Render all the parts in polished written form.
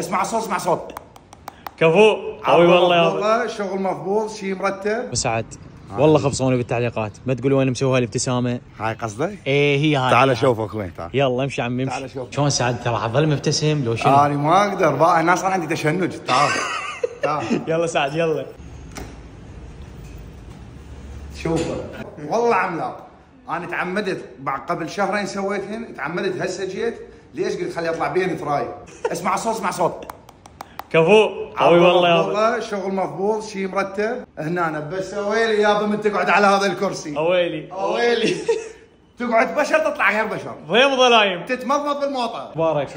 اسمع صوت اسمع صوت. كفو قوي والله يا والله شغل مضبوط شيء مرتب. مسعد والله خبصوني بالتعليقات، ما تقول وين مسويها الابتسامه. هاي قصدك؟ ايه هي هاي. تعال اشوفك وين تعال. يلا امشي عمي امشي. شلون سعد ترى حظل مبتسم لو شنو؟ انا ما اقدر بقى الناس صار عندي تشنج. تعال تعال يلا سعد يلا. شوفه والله عملاق. انا تعمدت بعد قبل شهرين سويتهن، تعمدت هسه جيت ليش قلت خلي اطلع بين تراي. اسمع صوت اسمع صوت. كفو قوي والله يا والله شغل مضبوط شيء مرتب. هنا أنا بس اويلي يابا من تقعد على هذا الكرسي. اويلي تقعد بشر تطلع غير بشر. بيض ظلايم تتمضمض بالموطه. مبارك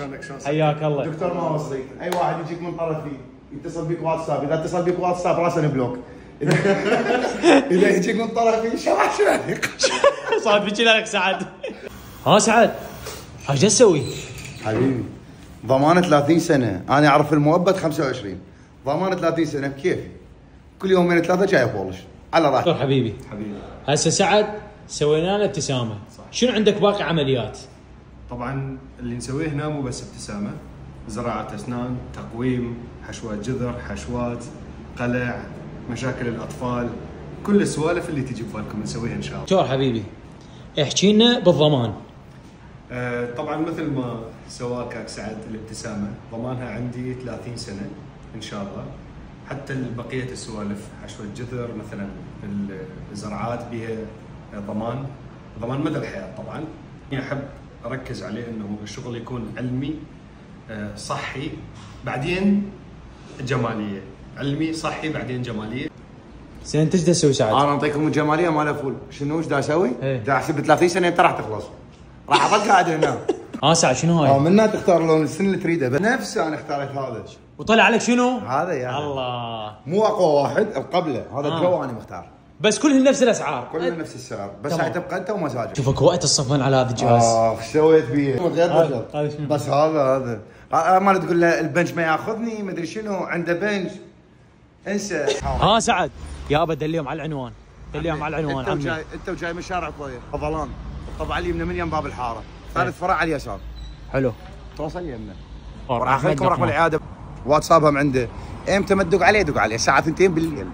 حياك الله. دكتور ما وصي اي واحد يجيك من طرفي يتصل بك واتساب، اذا اتصل بك واتساب راسا بلوك. اذا يجيك من طرفي شرح شرح. صار في لك سعد. ها سعد ايش تسوي؟ حبيبي ضمانه 30 سنه، انا اعرف المؤبد 25، ضمانه 30 سنه بكيفي. كل يومين ثلاثه جاي بولش على راحتي. حبيبي هسه سعد سوينا له ابتسامه، شنو عندك باقي عمليات؟ طبعا اللي نسويه هنا مو بس ابتسامه، زراعه اسنان، تقويم، حشوات جذر، حشوات، قلع، مشاكل الاطفال، كل السوالف اللي تجي ببالكم نسويها ان شاء الله. دكتور حبيبي احكي لنا بالضمان. طبعا مثل ما سوى كاك سعد الابتسامه، ضمانها عندي 30 سنه ان شاء الله. حتى بقيه السوالف حشوه جذر مثلا، الزرعات بها ضمان مدى الحياه. طبعا احب اركز عليه انه الشغل يكون علمي صحي بعدين جماليه، علمي صحي بعدين جماليه. زين انت ايش تسوي سعد؟ انا اعطيكم الجماليه مال فول. شنو ايش دا اسوي؟ ايه؟ دا احسب 30 سنه انت راح تخلص، راح اظل قاعد هنا. سعد شنو هاي؟ منها تختار لون السن اللي تريده، بنفسه انا اختاريت هذا. وطلع عليك شنو؟ هذا يا الله مو اقوى واحد قبله، هذا الجو انا مختار. بس كلهم نفس الاسعار. كلهم نفس السعر، بس هاي تبقى انت ومزاجك. شوفك وقت الصفن على هذا الجهاز. ايش سويت فيه؟ غير هذا بدل. شنو؟ بس هذا ما تقول له البنش ما ياخذني مدري شنو، عنده بنش انسى. سعد يابا دليهم على العنوان، دليهم على العنوان عمي. انت وجاي من شارع طويل فضلان، الطبعه اليمنى من يم باب الحاره، ثالث فرع على اليسار. حلو توصل يمنا. راح اخليكم رقم العياده، واتسابهم عنده. امتى ما تدق عليه دق عليه الساعه 2 بالليل.